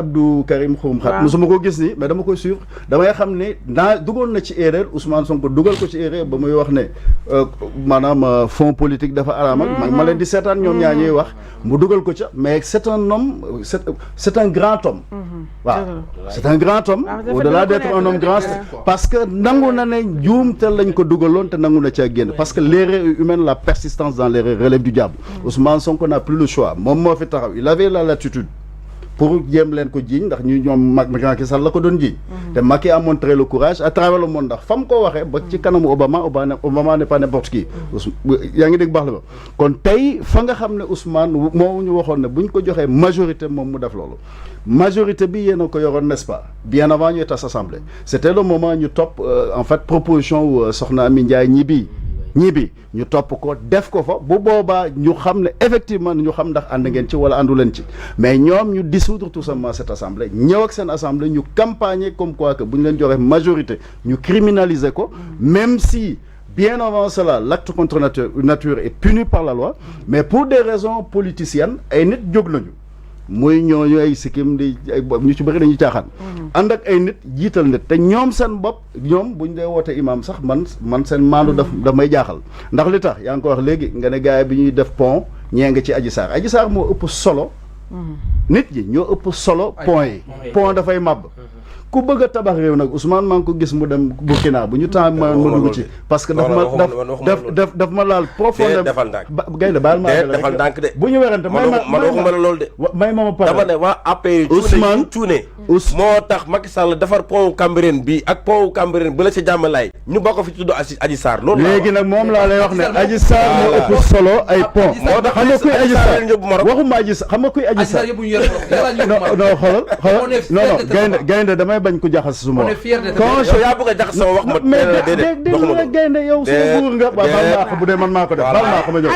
Abdou Karim Xrum Xax musuma ko gis ni mais dama koy suivre damay xam ne dugoon na ci erreur Ousmane Sonko dugal ko ci erreur ba muy wax ne maanaam fonds politique dafa araam ak ma leen di seetaan ñoom ñaa ñuy wax mu dugal ko ca mais c'est un homme c'est un grand homme waaw c'est un grand homme au-delà d'être un homme grand parce que nangu na ne juum te lañ ko dugaloon te nangu na ca génn parce que l'erreur humaine la persistance dans l'erreur relève du diable Ousmane Sonko n'a plus le choix moom moo fi taxaw il avait la latitude pour jéem leen ko jiiñ ndax ñu ñoom Macky Sall la ko doon jiiñ te Macky a montré le courage à travers le monde ndax fa mu ko waxee ba ci kanamu Obama n'est pas n'importe qui yaa ngi dégg baax la ba kon tey fa nga xam ne Ousmane moo ñu waxoon ne bu ñu ko joxee majorité moom mu def loolu majorité bi yéen a ko yoroon n'est-ce pas bien avant ñuy tas assemblée c'était le moment ñu topp en fait proposition wu soxna Amy Ndiaye ñibi ñu topp ko def ko fa bu boobaa ñu xam ne effectivement ñu xam ndax ànd ngeen ci wala àndu leen ci mais ñoom ñu dissoudre tout simplement cette assemblée ñëw ak seen assemblée ñu campagner comme quoi que bu ñu leen joxee majorité ñu criminaliser ko même si bien avant cela l'acte contre nature est puni par la loi mais pour des raisons politiciennes ay nit jóg nañu muy ñooñu ay sikkim di ay ñu ci bëri dañuy caaxaan ànd ak ay nit jiital nit te ñoom seen bopp ñoom buñ dee woote imam sax man seen maandu daf may jaaxal ndax li tax yaa ngi ko wax léegi nga ne gars yi bi ñuy def pont ñee nga ci Adji Sarr moo ëpp solo nit ñi ñoo ëpp solo pont dafay màbb ku bëgg a tabax réew nag Ousmane maa ngi ko gis mu dem Burkina bu ñu temps ma dugg ci parce que daf ma laal profondément gaynde baal maa defal ndànk de bu ñu werante man waxuma la loolu de may ma pare dama ne waa APR Ousmane cuune moo tax Macky Sall defar pont Cambérène bi ak pont Cambérène bu la ci jàmmalaay ñu bokk fi tudd Adji Sarr loolu léegi nag moom laa lay wax ne Adji Sarr moo ëpp solo ay pont moo tax xam nga kuy Adji Sarr waxuma Adji Sarr xam nga kuy Adji Sarr non xoolal gaynde damay bañ ko jaxas suma wax quand yaa bëgg a jaxas sama wax ma déedéet gaynde yow suma buur nga baal naa ko bu dee man maa ko def baal naa ko ma jóg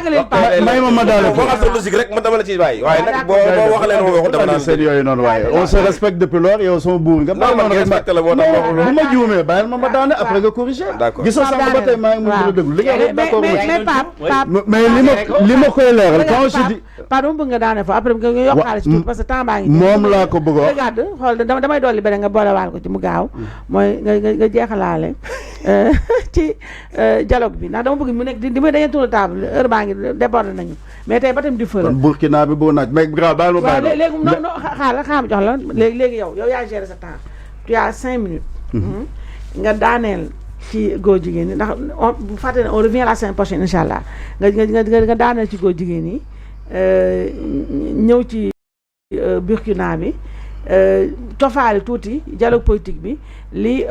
may ma daale ko waxal sa logique rek man dama la ci bàyyi waaye nag boo waxalee ma waxu dama naan seen yooyu noonu waaye on se respecte depuis lors yow sama buur nga baal ma respecté la moo tax bu ma juumee bàyyil ma daane après nga corriger gisoo sànq ba tey maa ngi mën la déglu li nga wax d'accord mais li ma koy leeral quand je dis pardon bëgg nga daane fa après nga yokkaale ci parce que temps baa ngi moom laa ko bëgg a regarde xool damay dolli beneen nga boolewaal ko ci mu gaaw mooy nga jeexalaale ci dialogue bi ndax dama bëgg mu nekk di may dañuy tourner table heure baa ngi débordé nañu mais tey ba tam di fëral Burkina bi boo naaj mais grave baal ma bàyyi léegi non xaaral jox la léegi yow yaa gérer sa temps tu as 5 minutes nga daaneel ci góor jigéen ñi ndax bu fàtte ne on revient la semaine prochaine incha allah nga daaneel ci góor jigéen ñi ñëw ci Burkina bi tofaale tuuti dialogue politique bi li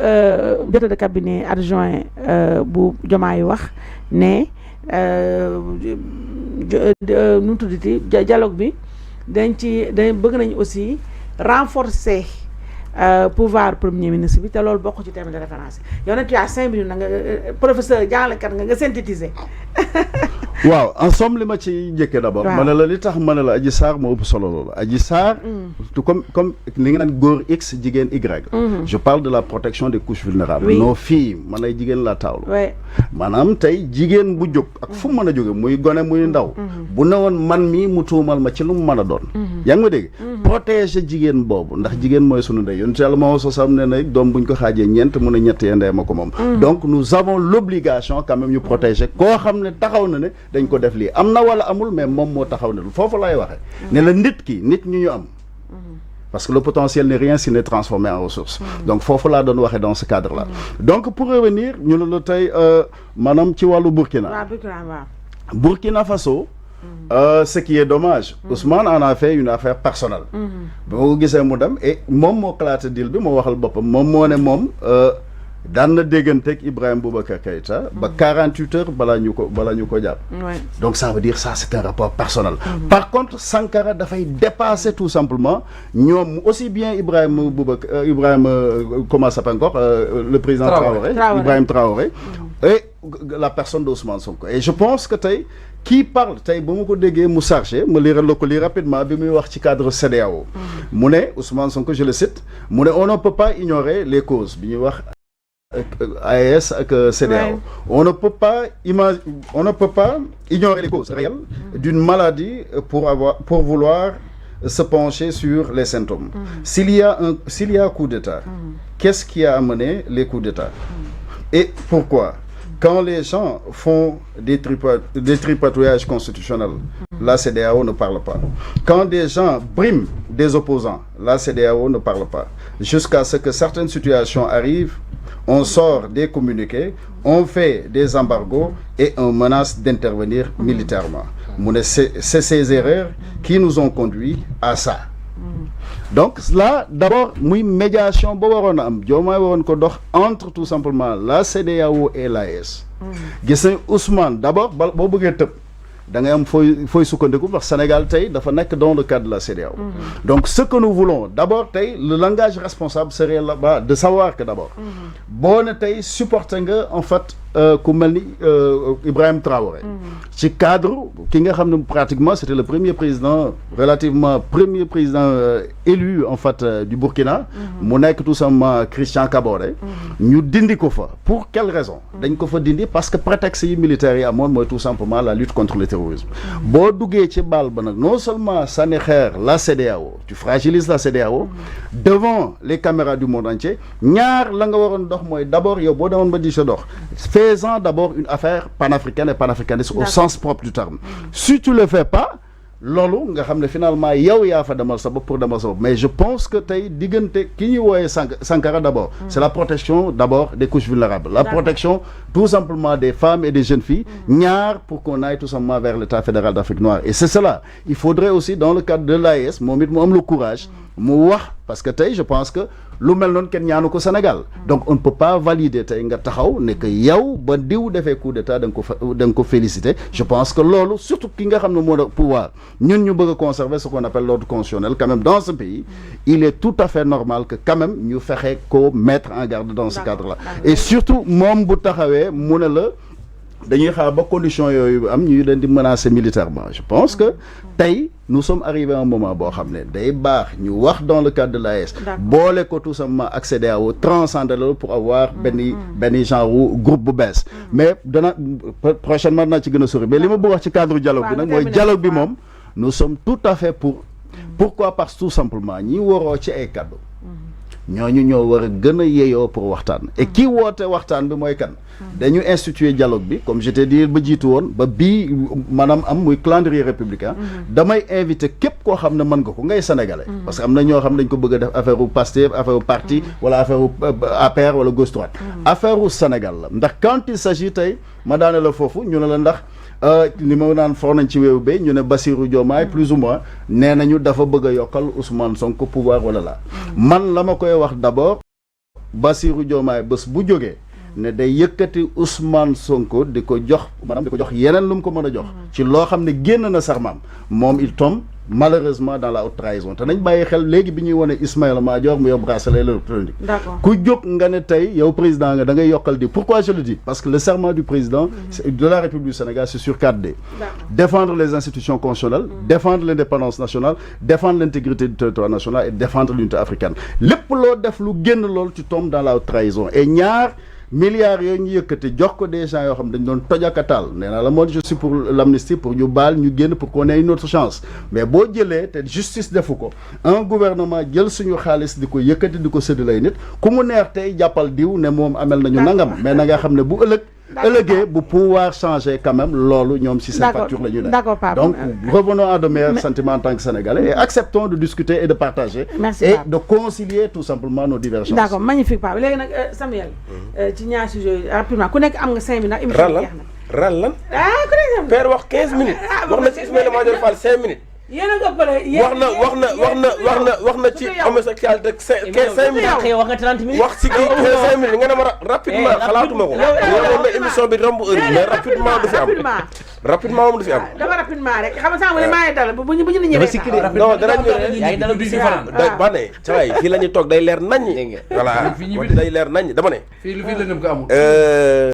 directeur de cabinet adjoint bu Diomaye wax ne nu mu tuddati dialogue bi dañ bëgg nañ aussi renforcer pouvoir premier ministre bi te loolu bokk ci thème de référence yow nag tu as 5 minutes na nga professeur jàngalekat nga synthétiser waaw en somme li ma ci njëkkee d'abord ma ne la li tax ma ne la Adji Sarr moo ëpp solo loolu Adji Sarr comme li nga naan góor X jigéen Y je parle de la protection des couches vulnérables nos filles man ay jigéen laa taawlu maanaam tey jigéen bu jóg ak fu mu mën a jóge muy gone muy ndaw bu ne woon man mii mu tuumal ma ci lu mu mën a doon yaa ngi ma dégg protéger jigéen boobu ndax jigéen mooy sunu ndey yonent Yàlla moo sosam ne na doom buñ ko xaajee ñeent mu ne ñett yee ndey ma ko moom donc nous avons l'obligation quand même ñu protéger koo xam ne taxaw na ne dañ ko def lii am na wala amul mais moom moo taxaw ne foofu lay waxee ne la nit ñu am parce que le potentiel n'est rien s'il n'est transformé en ressources donc foofu laa doon waxee dans ce cadre là donc pour revenir ñu ne la tey maanaam ci wàllu Burkina Faso ce qui est dommage Ousmane en a fait une affaire personnelle ba ma ko gisee mu dem et moom moo claté deal bi moo waxal boppam moom moo ne moom daan na dégganteeg Ibrahima Boubacar Keïta ba 48 heures balaa ñu ko jàpp donc ça veut dire ça c'est un rapport personnel par contre Sankara dafay dépasser tout simplement ñoom aussi bien Ibrahima comment s'appelle encore le président Traoré Ibrahima Traoré et la personne d'Ousmane Sonko et je pense que tey kii parle tey ba ma ko déggee mu chargé ma liiral la ko lii rapidement bi muy wax ci cadre CEDEAO mu ne Ousmane Sonko je le cite mu ne on ne peut pas ignorer les causes bi ñuy wax AES ak CEDEAO on ne peut pas ignorer les causes réelles d'une maladie pour vouloir se pencher sur les symptômes. S'il y a coup d'État, qu'est-ce qui a amené les coups d'État? Et pourquoi? Quand les gens font des tripatouillages constitutionnels, la CEDEAO ne parle pas. Quand des gens briment des opposants, la CEDEAO ne parle pas. Jusqu'à ce que certaines situations arrivent, on sort des communiqués, on fait des embargos et on menace d'intervenir militairement. C'est ces erreurs qui nous ont conduits à ça. Donc là, d'abord, une médiation entre tout simplement la CEDEAO et l'AES. Ousmane, d'abord, il faut se parce que le Sénégal est dans le cadre de la CEDEAO. Donc ce que nous voulons, d'abord, le langage responsable serait là-bas de savoir que d'abord, bonne supporter en fait comme Ibrahim Traoré. Ce cadre, pratiquement, c'était le premier président, relativement premier président élu en fait du Burkina, tout simplement Christian Kaboré. Nous dindi ko fa. Pour quelle raison? Dañ ko fa dindi parce que prétexte militaire est tout simplement la lutte contre le terrorisme. Bo duggé ci bal ba nak non seulement sànni xeer la CEDEAO, tu fragilises la CEDEAO devant les caméras du monde entier. Ñaar la nga waron dox moy d'abord yow bo demone ba di sa dox. Faisant d'abord une affaire panafricaine et panafricaniste au sens propre du terme. Si tu le fais pas, lolo nga xamné finalement yow ya fa demal sa bop pour demal sa bop, mais je pense que tay digënté ki ñi woyé Sankara d'abord c'est la protection d'abord des couches vulnérables, la protection tout simplement des femmes et des jeunes filles, ñaar pour qu'on aille tout simplement vers l'État fédéral d'Afrique noire. Et c'est cela, il faudrait aussi dans le cadre de l'AES mo am le courage mu wax parce que tay je pense que lu mel non ken ñaanu ko Sénégal. Donc on ne peut pas valider tay nga taxaw ne que yow ba diw défé coup d'état dang ko féliciter. Je pense que lolu surtout ki nga xamne mo pouvoir ñun ñu bëgg conserver ce qu'on appelle l'ordre constitutionnel quand même dans ce pays, il est tout à fait normal que quand même ñu fexé ko mettre en garde dans ce cadre-là. Et surtout mom bu taxawé mu ne la dañuy xaar ba condition yoyu am ñu leen di menacer militairement. Je pense que tay nous sommes arrivés à un moment bo xamné day bax ñu wax dans le cadre de l'AES bolé ko tout simplement accéder à transcender pour avoir benn genre groupe bu bees. Mais dana prochainement na ci gëna sori mais lima bëgg wax ci cadre dialogue bi nak moy dialogue bi mom nous sommes tout à fait pour. Pourquoi? Parce que tout simplement ñi woro ci ay cadeau ñooñu ñoo war a gën a yeyoo pour waxtaan et ki woote waxtaan bi mooy kan dañu instituer dialogue bi comme je t'ai dit ba jiitu woon ba bii maanaam am muy calendrier républicain damay invité képp koo xam ne mën nga ko ngay sénégalais parce que am na ñoo xam ne dañ ko bëgg a def affaire u Pastef affaire u parti wala affaire u APR wala gauche droite affaire u Sénégal la ndax quand il s'agit tey ma daane la foofu ñu ne la ndax li ma naan for nañ ci wéewu bay ñu ne Bassirou Diomaye plus ou moins nee nañu dafa bëgg a yokkal Ousmane Sonko pouvoir wala la man la ma koy wax d'abord Bassirou Diomaye bés bu jógee ne day yëkkati Ousmane Sonko di ko jox maanaam di ko jox yeneen lu mu ko mën a jox ci loo xam ne génn na sarmaam moom il tombe malheureusement dans la haute trahison te nañ bàyyi xel léegi bi ñuy wone Ismaïla Madior mu yor bracelet électronique ku jóg nga ne tey yow président nga da ngay yokkal di pourquoi je le dis parce que le serment du président de la République du Sénégal c'est sur 4D défendre les institutions constitutionnelles défendre l'indépendance nationale défendre l'intégrité du territoire national et défendre l'unité africaine lépp loo def lu génn loolu tu tombes dans la haute trahison et ñaar milliards yooyu ñu yëkkati jox ko des gens yoo xam dañ doon tojakataal nee naa la moon je suis pour l'amnistie pour ñu baal ñu génn pour qu'on ait une autre chance mais boo jëlee te justice defu ko un gouvernement jël suñu xaalis di ko yëkkati di ko séddale nit ku mu neex tey jàppal diw ne moom amel nañu nangam mais na nga xam ne bu ëllëgee bu pouvoir changer quand même loolu ñoom si seen facture la ñu ne donc revenons à de meilleurs sentiments en tant que Sénégalais et acceptons de discuter et de partager et de concilier tout simplement nos divergences. D'accord magnifique Pape léegi nag Samuel ci ñaar sujet rapidement ku nekk am nga 5 minutes nag émission bi jeex na ran lan ku nekk père wax 15 minutes wax na ci Ismaïla Madior Fall 5 minutes yéen a ko pare wax na ci homosexualité 5 minutes wax nga 30 minutes wax ci 5 minutes nga ne ma rapidement xalaatuma ko yow na émission bi romb heure mais rapidement du fi am rapidement moom du fi am dafa rapidement rek xam nga sama ne maa ngi dal bu ñu nit ñi non danañ yaa ngi dalal du si fanaan ba ne saa yi fii la ñuy toog day leer naññ voilà day leer naññ dama ne fii lu fi lëndëm ko amul